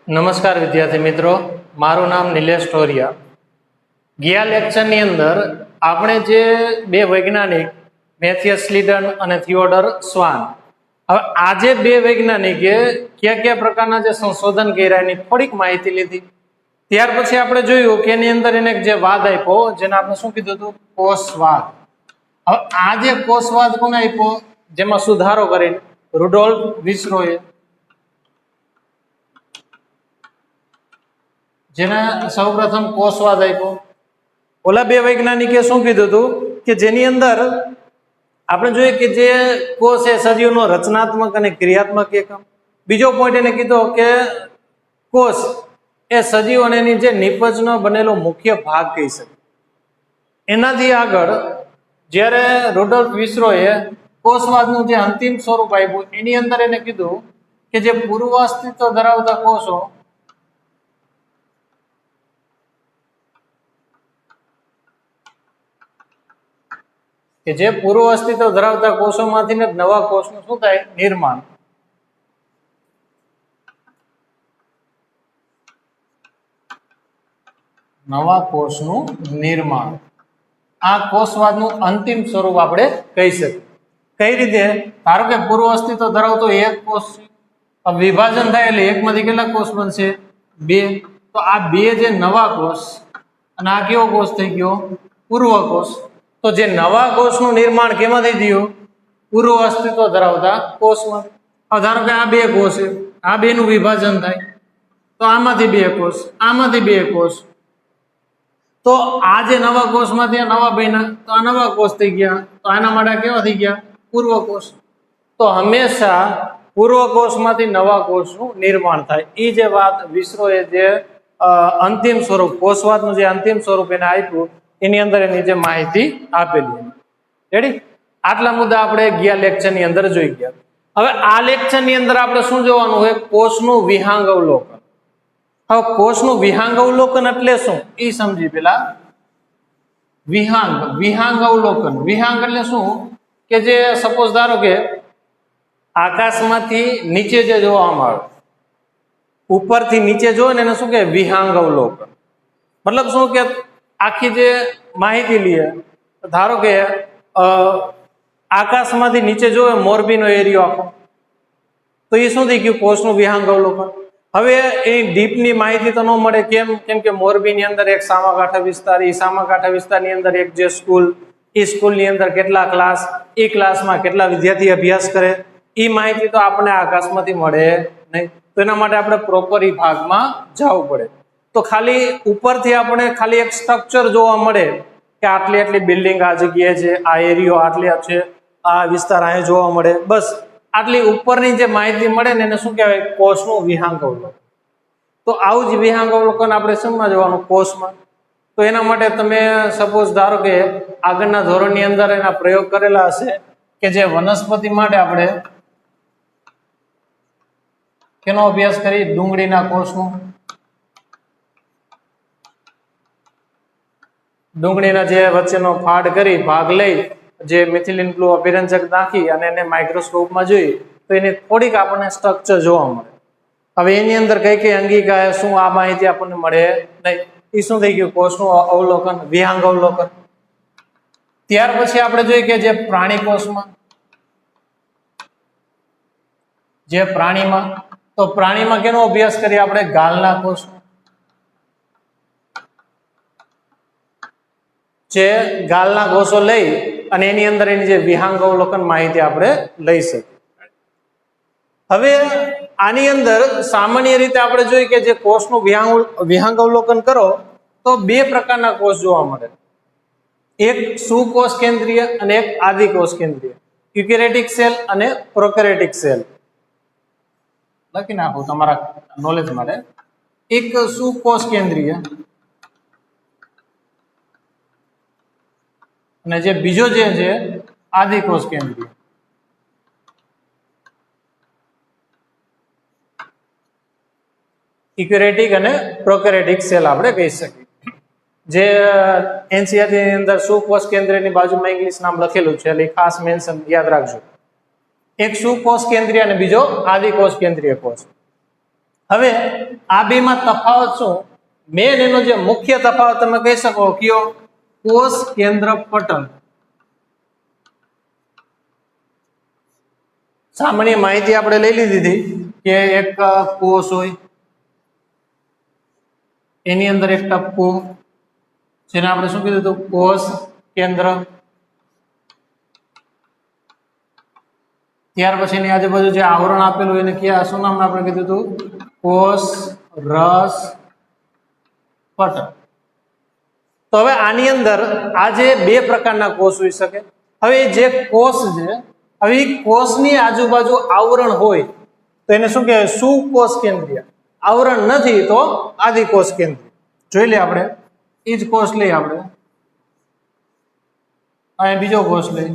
નમસ્કાર વિદ્યાર્થી મિત્રો, મારું નામ નિલેશ ટોરિયા. ગયા લેક્ચરની અંદર આપણે જે બે વૈજ્ઞાનિક મેથિયસ સ્લીડન અને થિયોડર સ્વાન, હવે આજે બે વૈજ્ઞાનિકે કયા કયા પ્રકારના જે સંશોધન કર્યા એની થોડીક માહિતી લીધી. ત્યાર પછી આપણે જોયું કે એની અંદર એને જે વાદ આપ્યો જેને આપણે શું કીધું હતું, કોષવાદ. હવે આ જે કોષવાદ કોને આપ્યો, જેમાં સુધારો કરીને રુડોલ્ફ વિસરોએ, જેને સૌપ્રથમ કોષવાદ આપ્યો. ઓલા બે વૈજ્ઞાનિકે શું કીધું હતું કે જેની અંદર આપણે જોઈએ કે જે કોષ એ સજીવનો રચનાત્મક અને ક્રિયાત્મક એકમ. બીજો પોઈન્ટ એને કીધો કે કોષ એ સજીવ અને એની જે નિપજનો બનેલો મુખ્ય ભાગ કહી શકે. એનાથી આગળ જ્યારે રુડોલ્ફ વિસરોએ કોષવાદનું જે અંતિમ સ્વરૂપ આપ્યું એની અંદર એને કીધું કે જે પૂર્વ અસ્તિત્વ ધરાવતા કોષો કે જે પૂર્વ અસ્તિત્વ ધરાવતા કોષોમાંથી જ નવા કોષનું શું થાય, નિર્માણ. નવા કોષનું નિર્માણ આ કોષવાદનું અંતિમ સ્વરૂપ આપણે કહી શકીએ. કઈ રીતે? ધારો કે પૂર્વ અસ્તિત્વ ધરાવતો એક કોષ છે, વિભાજન થાય એટલે એકમાંથી કેટલા કોષ બનશે? બે. તો આ બે જે નવા કોષ અને આ કેવો કોષ થઈ ગયો? પૂર્વ કોષ. તો જે નવા કોષનું નિર્માણ કેમાંથી થયું? પૂર્વ અસ્તિત્વ ધરાવતા કોષમાં. હવે ધારો કે આ બે કોષ છે, આ બે નું વિભાજન થાય તો આમાંથી બે કોષ, આમાંથી બે કોષ. તો આ જે નવા કોષમાંથી આ નવા બન્યા તો આ નવા કોષ થઈ ગયા. તો આના માટે કેવા થઈ ગયા? પૂર્વ કોષ. તો હંમેશા પૂર્વ કોષમાંથી નવા કોષનું નિર્માણ થાય. એ જે વાત વિસરોએ જે અંતિમ સ્વરૂપ કોષવાદનું જે અંતિમ સ્વરૂપ એને આપ્યું એની અંદર એની જે માહિતી આપેલી. રેડી? આટલા મુદ્દા આપણે ગયા લેક્ચરની અંદર જોઈ ગયા. હવે આ લેક્ચરની અંદર આપણે શું જોવાનું હોય? કોષનું વિહાંગ અવલોકન. હવે કોષનું વિહાંગ અવલોકન એટલે શું એ સમજી. પેલા વિહાંગ અવલોકન. વિહાંગ એટલે શું કે જે સપોઝ ધારો કે આકાશમાંથી નીચે જે જોવામાં આવે, ઉપરથી નીચે જોવે ને એને શું કે વિહાંગ અવલોકન. મતલબ શું કે આખી જે માહિતી લઈએ, ધારો કે આકાશમાંથી નીચે જોવે મોરબીનો એરિયો આખો, તો એ શું થઈ ગયું? કોષનું વિહાંગ અવલોકન. હવે એ ડીપની માહિતી તો ન મળે. કેમ કે મોરબીની અંદર એક સામાકાંઠા વિસ્તાર, એ સામાકાંઠા વિસ્તારની અંદર એક જે સ્કૂલ, એ સ્કૂલની અંદર કેટલા ક્લાસ, એ ક્લાસમાં કેટલા વિદ્યાર્થી અભ્યાસ કરે, એ માહિતી તો આપણને આકાશમાંથી મળે નહીં. તો એના માટે આપણે પ્રોપર એ ભાગમાં જવું પડે. તો ખાલી ઉપરથી આપણે ખાલી એક સ્ટ્રક્ચર જોવા મળે કે આટલી આટલી બિલ્ડિંગ આ જગ્યાએ છે, આ એરિયો આટલી છે, આ વિસ્તાર અહીંયા જોવા મળે, બસ આટલી ઉપરની જે માહિતી મળે ને એને શું કહેવાય? કોષનું વિહાંગ અવલોકન. તો આવું જ વિહાંગ અવલોકન આપણે શેમાં જોવાનું? કોષમાં. તો એના માટે તમે સપોઝ ધારો કે આગળના ધોરણની અંદર એના પ્રયોગ કરેલા હશે કે જે વનસ્પતિ માટે આપણે કેનો અભ્યાસ કરી? ડુંગળીના કોષનું. ડુંગળીના જે વચ્ચેનો ફાડ કરી ભાગ લઈ જે મિથિલિન બ્લુ અભિરંજક નાખી અને એને માઇક્રોસ્કોપમાં જોઈ તો એની થોડીક આપણને સ્ટ્રક્ચર જોવા મળે. હવે એની અંદર કઈ કઈ અંગિકા શું આ માહિતી આપણને મળે નહીં. એ શું થઈ ગયું? કોષનું અવલોકન, વિહાંગ અવલોકન. ત્યાર પછી આપણે જોઈએ કે જે પ્રાણી કોષમાં, જે પ્રાણીમાં, તો પ્રાણીમાં કેનો અભ્યાસ કરીએ આપણે? ગાલના કોષ. જે ગાલના કોષો લઈ અને એની અંદર એની જે વિહાંગ અવલોકન માહિતી આપણે લઈ શકીએ. હવે આની અંદર સામાન્ય રીતે આપણે જોઈએ કે જે કોષનું વિહાંગ અવલોકન કરો તો બે પ્રકારના કોષ જોવા મળે. એક સુકોષ કેન્દ્રીય અને એક આદિકોષ કેન્દ્રીય. યુકેરેટિક સેલ અને પ્રોકેરેટિક સેલ. લખી નાખો તમારા નોલેજ માટે. એક સુકોષ કેન્દ્રીય અને જે બીજો જે છે આદિકોષ કેન્દ્રીય. ઇક્યુરેટિક અને પ્રોકેરેટિક સેલ આપણે કહી શકીએ. જે એનસીઆરટી ની અંદર સુકોષ કેન્દ્રની બાજુમાં ઇંગ્લિશ નામ લખેલું છે એટલે ખાસ મેન્શન યાદ રાખજો. એક સુકોષ કેન્દ્રીય અને બીજો આદિકોષ કેન્દ્રીય કોષ. હવે આ બેમાં તફાવત શું? મેન એનો જે મુખ્ય તફાવત તમે કહી શકો કયો? કોષ કેન્દ્ર પટલ. સામાન્ય માહિતી આપણે લઈ લીધી હતી કે એક કોષ હોય, એની અંદર એક ટપકું, જેને આપણે શું કીધું હતું? કોષ કેન્દ્ર. ત્યાર પછી એની આજુબાજુ જે આવરણ આપેલું એને ક્યાં શું નામ આપણે કીધું હતું? કોષ રસ પટલ. તો હવે આની અંદર આ જે બે પ્રકારના કોષ હોઈ શકે. હવે જે કોષ છે, હવે કોષની આજુબાજુ આવરણ હોય તો એને શું કહેવાય? સુકોષ કેન્દ્રીય. આવરણ નથી તો આદિકોષ કેન્દ્રીય. જોઈ લે આપણે એ જ કોષ લઈએ આપણે, અહીંયા બીજો કોષ લઈ.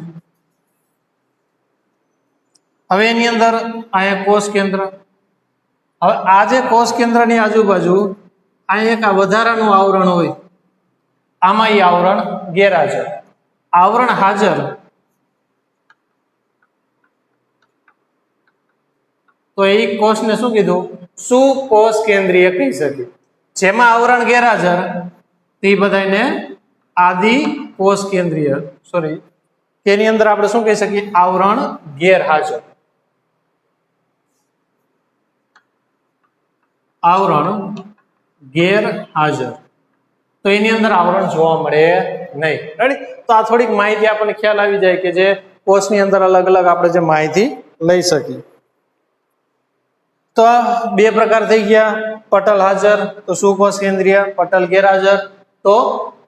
હવે એની અંદર અહીંયા કોષ કેન્દ્ર. હવે આ જે કોષ કેન્દ્રની આજુબાજુ અહીંયા એક આ વધારાનું આવરણ હોય, આમાં એ આવરણ ગેરહાજર. આવરણ હાજર તો એ કોષને શું કીધું? સુકોષ કેન્દ્રીય કહી શકીએ. જેમાં આવરણ ગેરહાજર તે બધાને આદિ કોષ કેન્દ્રીય, સોરી, તેની અંદર આપણે શું કહી શકીએ? આવરણ ગેરહાજર. આવરણ ગેરહાજર તો એની અંદર આવરણ જોવા મળે નહીં. રેડી? તો આ થોડીક માહિતી આપણને ખ્યાલ આવી જાય કે જે કોષની અંદર અલગ અલગ આપણે જે માહિતી લઈ શકીએ. તો આ બે પ્રકાર થઈ ગયા, પટલ હાજર તો સુકોષ કેન્દ્રીય, પટલ ગેરહાજર તો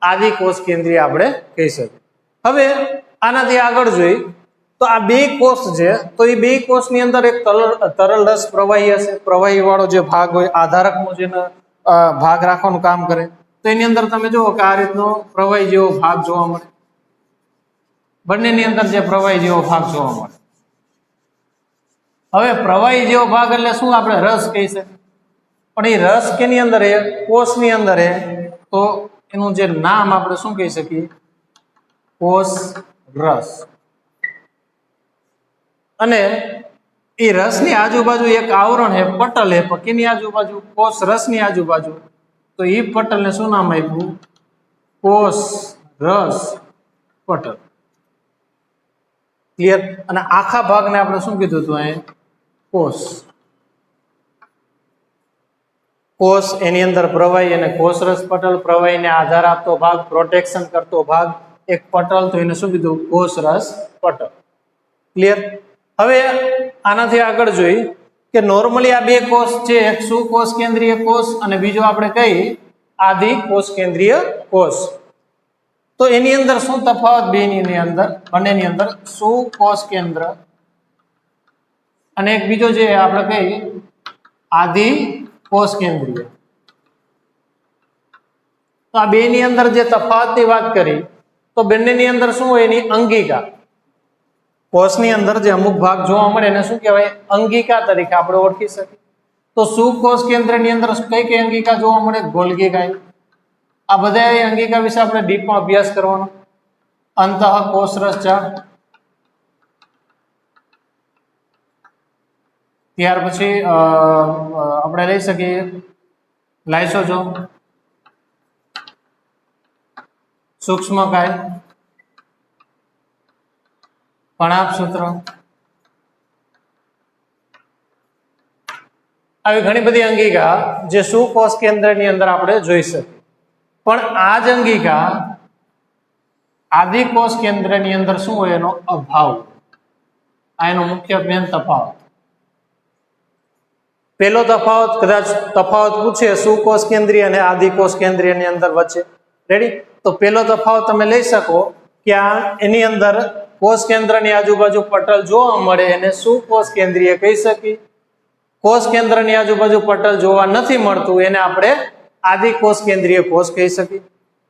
આદિ કોષ કેન્દ્રીય આપણે કહી શકીએ. હવે આનાથી આગળ જોઈ તો આ બે કોષ છે, તો એ બે કોષની અંદર એક તરલ રસ પ્રવાહી હશે. પ્રવાહી વાળો જે ભાગ હોય, આધારકનો જેનો ભાગ રાખવાનું કામ કરે, તો એની અંદર તમે જુઓ કે આ રીતનો પ્રવાહી જેવો ભાગ જોવા મળે. બંનેની અંદર જે પ્રવાહી જેવો ભાગ જોવા મળે. હવે પ્રવાહી જેવો ભાગ એટલે શું? આપણે રસ કહી શકીએ. પણ એ રસ કેની અંદર હે? કોષની અંદર હે. તો એનું જે નામ આપણે શું કહી શકીએ? કોષ રસ. અને એ રસની આજુબાજુ એક આવરણ હે, પટલ હે. પણ કેની આજુબાજુ? કોષ રસની આજુબાજુ. તો એ પટલને શું નામ આપ્યું? કોષ રસ પટલ. ક્લિયર? અને આખા ભાગને આપણે શું કીધું હતું? અહીં કોષ. કોષ એની અંદર પ્રવાહી અને કોષ રસ પટલ. પ્રવાહીને આધાર આપતો ભાગ, પ્રોટેક્શન કરતો ભાગ એક પટલ, તો એને શું કીધું? કોષ રસ પટલ. ક્લિયર? હવે આનાથી આગળ જોઈ કે નોર્મલી આ બે કોષ છે, એક સુકોષ કેન્દ્રીય કોષ અને બીજો આપણે કઈ આદિ કોષ કેન્દ્રીય કોષ. તો એની અંદર શું તફાવત? બેની અંદર, બંનેની અંદર સુકોષ કેન્દ્ર અને એક બીજો જે આપણે કઈ આદિ કોષ કેન્દ્રીય. તો આ બે ની અંદર જે તફાવતની વાત કરી તો બંનેની અંદર શું હોય? એની અંગિકા. કોષની અંદર જે અમુક ભાગ જોવા મળે એને શું કહેવાય? અંગિકા તરીકે આપણે ઓળખી શકીએ. તો સુકોષ કેન્દ્રની અંદર કઈ કઈ અંગિકા જોવા મળે? ગોલ્ગી કાય. આ બધા અંગિકા વિશે આપણે ડીપમાં અભ્યાસ કરવાનો. અંતઃ કોષ રસ જાળ, ત્યાર પછી આપણે લઈ શકીએ લાઇસોસોમ, સૂક્ષ્મકાય, કણાભસૂત્ર, આવી ઘણી બધી અંગિકા જે સુકોષ કેન્દ્રની અંદર આપણે જોઈ શકીએ. પણ આ જ અંગિકા આદિકોષ કેન્દ્રની અંદર શું હોય? એનો અભાવ. આ એનો મુખ્ય મેન તફાવત. પહેલો તફાવત, કદાચ તફાવત પૂછે સુકોષ કેન્દ્રીય અને આદિકોષ કેન્દ્રીયની અંદર વચ્ચે. રેડી? તો પહેલો તફાવત તમે લઈ શકો કે આ એની અંદર કોષ કેન્દ્રની આજુબાજુ પટલ જોવા મળે એને સુકોષ કેન્દ્રીય કહી શકીએ. કોષ કેન્દ્રની આજુબાજુ પટલ જોવા નથી મળતું એને આપણે આદિકોષ કેન્દ્રીય કોષ કહી શકીએ.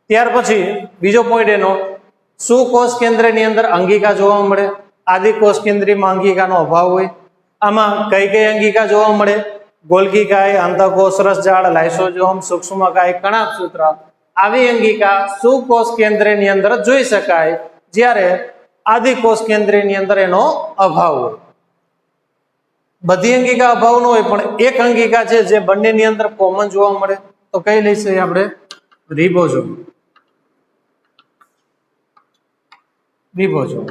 ત્યાર પછી બીજો પોઈન્ટ એનો, સુકોષ કેન્દ્રની અંદર અંગિકા જોવા મળે, આદિકોષ કેન્દ્રીયમાં અંગિકાનો અભાવ હોય. આમાં કઈ કઈ અંગિકા જોવા મળે? ગોલ્ગી કાય, અંતઃકોષ રસ જાળ, લાઇસોસોમ, સૂક્ષ્મકાય, કણાભસૂત્ર. આવી અંગિકા સુકોષ કેન્દ્રની અંદર જોઈ શકાય, જ્યારે આદિકોષ કેન્દ્રની અંદર એનો અભાવ હોય. બધી અંગિકા અભાવ ન હોય પણ એક અંગિકા છે જે બંનેની અંદર કોમન જોવા મળે તો કઈ લઈશું આપણે? રિબોઝોમ. રિબોઝોમ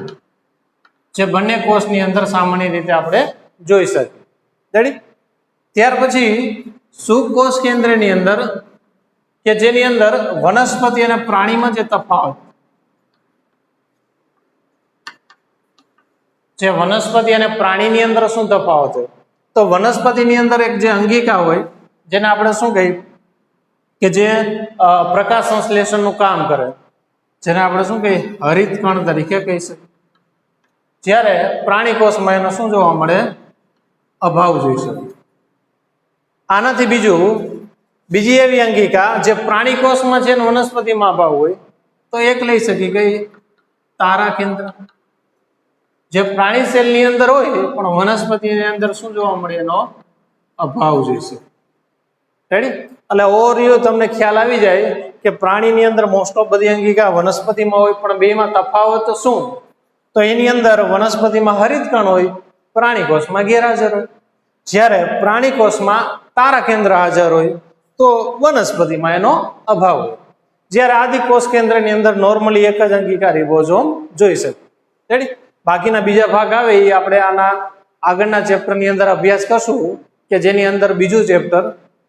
જે બંને કોષની અંદર સામાન્ય રીતે આપણે જોઈ શકીએ. રેડી? ત્યાર પછી સુકોષ કેન્દ્રની અંદર કે જેની અંદર વનસ્પતિ અને પ્રાણીમાં જે તફાવત, જે વનસ્પતિ અને પ્રાણીની અંદર શું તફાવત હોય? તો વનસ્પતિની અંદર એક જે અંગિકા હોય જેને આપણે શું કહીએ કે જે પ્રકાશ સંશ્લેષણનું કામ કરે, જેને આપણે શું કહીએ? હરિત કણ તરીકે કહી શકીએ. જ્યારે પ્રાણી કોષમાં એનો શું જોવા મળે? અભાવ જોઈ શકીએ. આનાથી બીજી એવી અંગિકા જે પ્રાણી કોષમાં છે અને વનસ્પતિમાં અભાવ હોય તો એક લઈ શકીએ કઈ? તારા કેન્દ્ર. જે પ્રાણી સેલની અંદર હોય પણ વનસ્પતિની અંદર શું જોવા મળે? એનો અભાવ જોઈ શકીએ. રેડી? એટલે ઓવરવ્યુ તમને ખ્યાલ આવી જાય કે પ્રાણીની અંદર મોસ્ટ ઓફ બધી અંગિકા વનસ્પતિમાં હોય પણ બેમાં તફાવત શું? તો એની અંદર વનસ્પતિમાં હરિત કણ હોય, પ્રાણી કોષમાં ગેરહાજર હોય. જ્યારે પ્રાણી કોષમાં તારા કેન્દ્ર હાજર હોય તો વનસ્પતિમાં એનો અભાવ હોય. જ્યારે આદિ કોષ કેન્દ્રની અંદર નોર્મલી એક જ અંગિકા રિબોઝોમ જોઈ શકીએ. રેડી? બાકીના બીજા ભાગ આવે એ આપણે આના આગળના ચેપ્ટરની અંદર અભ્યાસ કરશું કે જેની અંદર બીજું ચેપ્ટર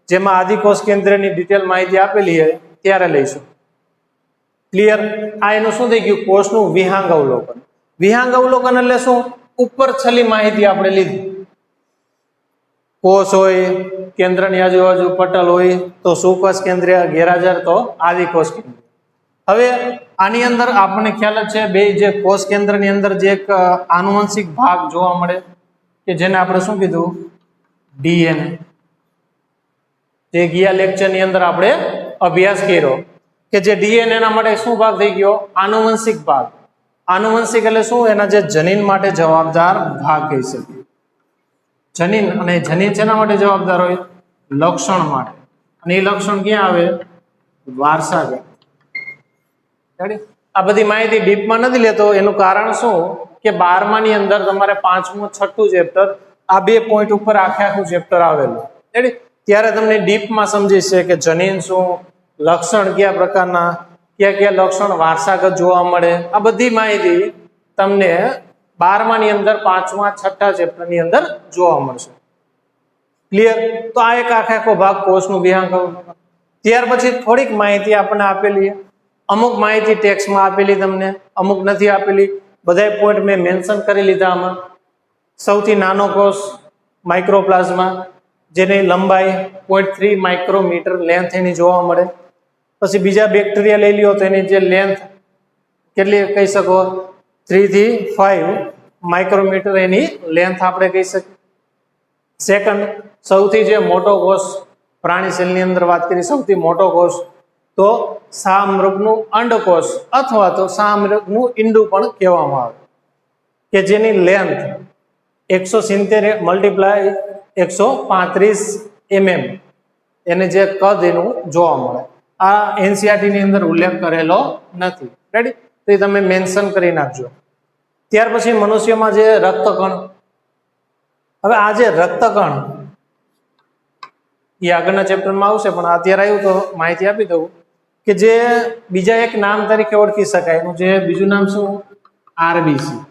જેમાં આદિ કોષ કેન્દ્રની ડિટેલ માહિતી આપેલી છે ત્યારે લઈશું. ક્લિયર? આ એનું શું થઈ ગયું? કોષનું વિહાંગ અવલોકન. વિહાંગ અવલોકન એટલે શું? ઉપર છેલ્લી માહિતી આપણે લીધી. કોષ હોય, કેન્દ્રની આજુબાજુ પટલ હોય તો સુકોષ કેન્દ્રીય ગેરહાજર તો આદિ કોષ કેન્દ્ર. હવે આની અંદર આપણને ખ્યાલ જ છે બે જે કોષ કેન્દ્રની અંદર જે એક આનુવંશિક ભાગ જોવા મળે કે જેને આપણે શું કીધું? ડીએનએ. જે ગયા લેક્ચરની અંદર આપણે અભ્યાસ કર્યો કે જે ડીએનએ ના માટે શું ભાગ થઈ ગયો? આનુવંશિક ભાગ. આનુવંશિક એટલે શું? એના જે જનીન માટે જવાબદાર ભાગ કહી શકીએ. જનીન, અને જનીન શેના માટે જવાબદાર હોય? લક્ષણ માટે. અને એ લક્ષણ ક્યાં આવે? વારસાગત. આ બધી માહિતી ડીપમાં નથી લેતો. એનું કારણ શું કે 12માની અંદર તમારે 5મું 6ઠું ચેપ્ટર આ બે પોઈન્ટ ઉપર આખું ચેપ્ટર આવેલું. ત્યારે તમને ડીપમાં સમજી છે કે જનીન શું, લક્ષણ કયા પ્રકારના, કયા લક્ષણ વારસાગત જોવા મળે, આ બધી માહિતી તમને 12માની અંદર 5મા 6ઠા ચેપ્ટરની અંદર જોવા મળશે. ક્લિયર? તો આ એક આખો ભાગ કોષનું વિહાંગ અવલોકન. ત્યાર પછી થોડીક માહિતી આપણને આપેલી, અમુક માહિતી ટેક્સ્ટમાં આપેલી તમને, અમુક નથી આપેલી. બધા પોઈન્ટ મેં મેન્શન કરી લીધા આમાં. સૌથી નાનો કોષ માઇક્રોપ્લાઝમા, જેની લંબાઈ 0.3 માઇક્રોમીટર લેન્થ એની જોવા મળે. પછી બીજા બેક્ટેરિયા લઈ લ્યો તો એની જે લેન્થ કેટલી કહી શકો? 3 થી 5 માઇક્રોમીટર એની લેન્થ આપણે કહી શકીએ. સેકન્ડ, સૌથી જે મોટો કોષ પ્રાણી સેલની અંદર વાત કરી, સૌથી મોટો કોષ તો શાહમૃગનું અંડકોષ અથવા તો શાહમૃગનું ઈંડું પણ કહેવામાં આવે કે જેની લેન્થ 170 મલ્ટીપ્લાય 135 mm એને જે કદ એનું જોવા મળે. આ એનસીઆરટી ની અંદર ઉલ્લેખ કરેલો નથી. રેડી? તો એ તમે મેન્શન કરી નાખજો. ત્યાર પછી મનુષ્યમાં જે રક્તકણ. હવે આ જે રક્તકણ એ આગળના ચેપ્ટરમાં આવશે પણ અત્યારે આવ્યું તો માહિતી આપી દઉં કે જે બીજા એક નામ તરીકે ઓળખી શકાય. એનું જે બીજું નામ શું? આરબીસી,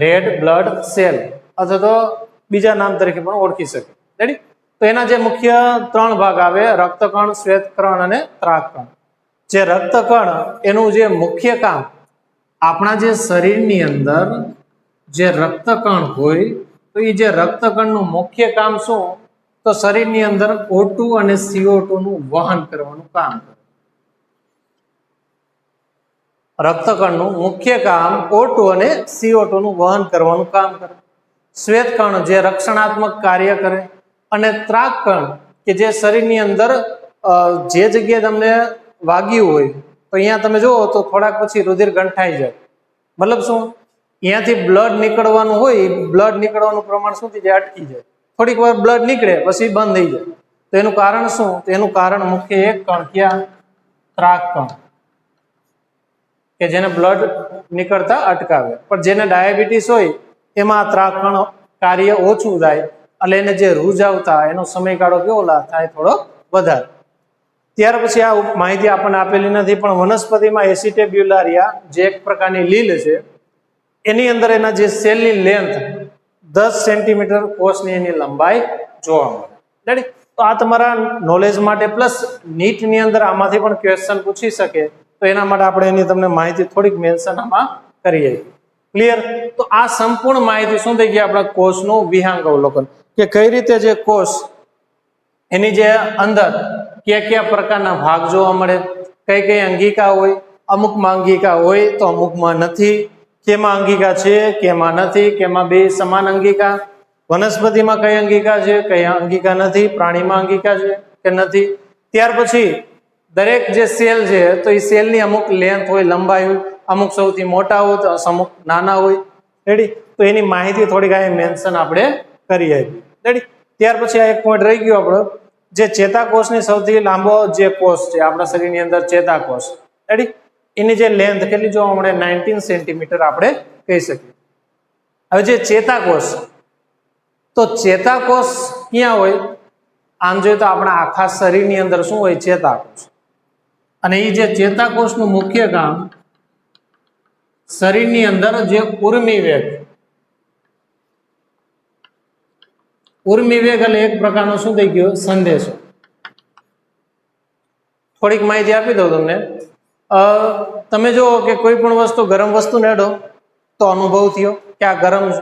રેડ બ્લડ સેલ, અથવા તો બીજા નામ તરીકે પણ ઓળખી શકે. રેડી? તો એના જે મુખ્ય 3 ભાગ આવે: રક્તકણ, શ્વેતકણ અને ત્રાકકણ. જે રક્તકણ એનું જે મુખ્ય કામ, આપણા જે શરીરની અંદર જે રક્તકણ હોય તો એ જે રક્તકણનું મુખ્ય કામ શું? તો શરીરની અંદર O2 અને CO2 નું વહન કરવાનું કામ કરે. રક્તકણનું મુખ્ય કામ O2 અને CO2 નું વહન કરવાનું કામ કરે. શ્વેતકણ જે રક્ષણાત્મક કાર્ય કરે, અને ત્રાકકણ કે જે શરીરની અંદર જે જગ્યાએ તમને વાગ્યું હોય તો અહીંયા તમે જુઓ તો થોડાક પછી રુધિર ગંઠાઈ જાય. મતલબ શું? અહીંયાથી બ્લડ નીકળવાનું હોય, બ્લડ નીકળવાનું પ્રમાણ શું થઈ જાય? અટકી જાય. થોડીક વાર બ્લડ નીકળે પછી બંધ થઈ જાય. તો એનું કારણ શું? તો એનું કારણ મુખ્ય એક કણ, ક્યાં? ત્રાકકણ, કે જેને બ્લડ નીકળતા અટકાવે. પણ જેને ડાયાબિટીસ હોય એમાં આ ત્રાકકણ કાર્ય ઓછું થાય એટલે એને જે રૂઝાવતા એનો સમયગાળો કેવો થાય થોડો વધારે. ત્યાર પછી આ માહિતી આપણને આપેલી નથી, પણ વનસ્પતિમાં એસિટેબ્યુલારિયા જે એક પ્રકારની લીલ છે એની અંદર એના જે સેલની લેન્થ 10 સેન્ટીમીટર કોષની એની લંબાઈ જોવા મળે. તો આ તમારા નોલેજ માટે પ્લસ નીટની અંદર આમાંથી પણ ક્વેશ્ચન પૂછી શકે, તો એના માટે આપણે એની તમને માહિતી થોડીક મેન્શન આમાં કરીએ. ક્લિયર? તો આ સંપૂર્ણ માહિતી શું થઈ ગઈ આપણા કોષનું વિહંગ અવલોકન, કે કઈ રીતે જે કોષ એની જે અંદર કયા કયા પ્રકારના ભાગ જોવા મળે, કઈ કઈ અંગિકા હોય, અમુકમાં અંગિકા હોય તો અમુકમાં નથી, કેમાં અંગિકા છે કેમાં નથી, કેમાં બે સમાન અંગિકા, વનસ્પતિમાં કઈ અંગિકા છે કઈ અંગિકા નથી, પ્રાણીમાં અંગિકા છે કે નથી. ત્યાર પછી દરેક જે સેલ છે તો એ સેલની અમુક લેન્થ હોય, લંબાઈ હોય, અમુક સૌથી મોટા હોય તો અમુક નાના હોય. રેડી? તો એની માહિતી થોડીક આ મેન્શન આપણે કરીએ. રેડી? ત્યાર પછી આ એક પોઈન્ટ રહી ગયો આપણો, જે ચેતાકોષની સૌથી લાંબો જે કોષ છે આપણા શરીરની અંદર ચેતાકોષ. રેડી? એની જે લેન્થ કેટલી જોવા મળે 19 સેન્ટીમીટર આપણે કહી શકીએ. હવે જે ચેતાકોષ, તો ચેતાકોષ ક્યાં હોય? આમ જોઈએ તો આપણા આખા શરીરની અંદર શું હોય? ચેતાકોષ. અને એ જે ચેતાકોષનું મુખ્ય કામ શરીરની અંદર જે ઉર્મિવેગ એટલે એક પ્રકારનો શું થઈ ગયો? સંદેશો. થોડીક માહિતી આપી દઉં તમને. તમે જુઓ કે કોઈ પણ વસ્તુ ગરમ વસ્તુ નેડો તો અનુભવ થયો કે આ ગરમ છે.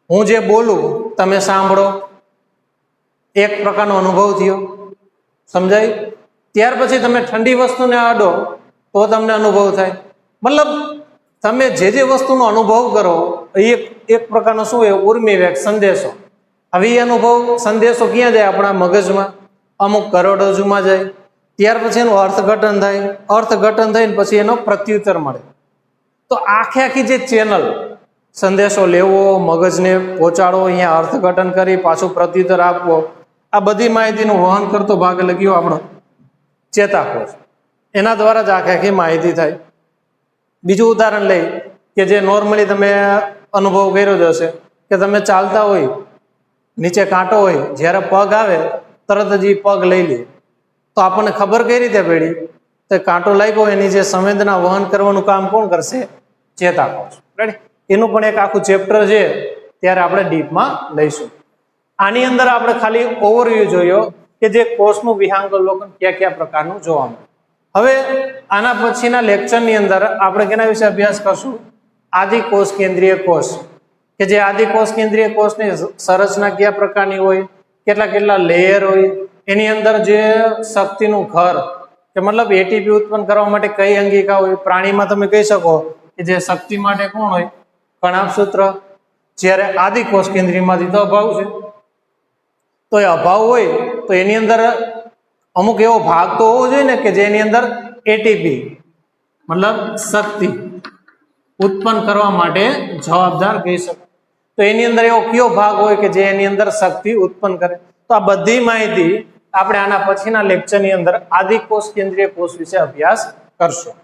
હું જે બોલું તમે સાંભળો, એક પ્રકારનો અનુભવ થયો. સમજાય? ત્યાર પછી તમે ઠંડી વસ્તુને અડો તો તમને અનુભવ થાય. મતલબ તમે જે વસ્તુનો અનુભવ કરો એ એક પ્રકારનો શું હોય? ઉર્મિવેગ, સંદેશો. હવે એ અનુભવ સંદેશો ક્યાં જાય? આપણા મગજમાં, અમુક કરોડરજ્જુમાં જાય. ત્યાર પછી એનું અર્થઘટન થાય, અર્થઘટન થઈને પછી એનો પ્રત્યુત્તર મળે. તો આખી જે ચેનલ, સંદેશો લેવો, મગજને પહોંચાડવો, અહીંયા અર્થઘટન કરી પાછું પ્રત્યુત્તર આપવો, આ બધી માહિતીનું વહન કરતો ભાગ લગ્યો આપણો ચેતાકોષ. એના દ્વારા જ આખી માહિતી થાય. બીજું ઉદાહરણ લઈ કે જે નોર્મલી તમે અનુભવ કર્યો જ હશે કે તમે ચાલતા હોય, નીચે કાંટો હોય, જ્યારે પગ આવે તરત જ એ પગ લઈ લે, તો આપણને ખબર કઈ રીતે પડી? તો કાંટો લાગ્યો એની જે સંવેદના વહન કરવાનું કામ કોણ કરશે? ચેતાકોષ. રાઈટ? એનું પણ એક આખું ચેપ્ટર છે, ત્યારે આપણે ડીપમાં લઈશું. આની અંદર આપણે ખાલી ઓવરવ્યુ જોયો કે જે કોષનું વિહંગાવલોકન કયા કયા પ્રકારનું જોવા મળે. હવે આના પછીના લેક્ચરની અંદર આપણે કેના વિશે અભ્યાસ કરશું? આદિકોષ કેન્દ્રીય કોષ. કે જે આદિકોષ કેન્દ્રીય કોષની સંરચના કયા પ્રકારની હોય, કેટલા કેટલા લેયર હોય, એની અંદર જે શક્તિનું ઘર કે મતલબ એટીપી ઉત્પન્ન કરવા માટે કઈ અંગિકા હોય. પ્રાણીમાં તમે કહી શકો કે જે શક્તિ માટે કોણ હોય? કણાભસૂત્ર. જ્યારે આદિકોષ કેન્દ્રીયમાંથી તો અભાવ છે, તો એ અભાવ હોય તો એની અંદર અમુક એવો ભાગ તો હોવો જોઈએ ને કે જેની અંદર એટીપી મતલબ શક્તિ ઉત્પન્ન કરવા માટે જવાબદાર કહી શકો. તો એની અંદર એવો કયો ભાગ હોય કે જે એની અંદર શક્તિ ઉત્પન્ન કરે? તો આ બધી માહિતી આપણે આના પછીના લેક્ચરની અંદર આદિકોષ કેન્દ્રીય કોષ વિશે અભ્યાસ કરશું.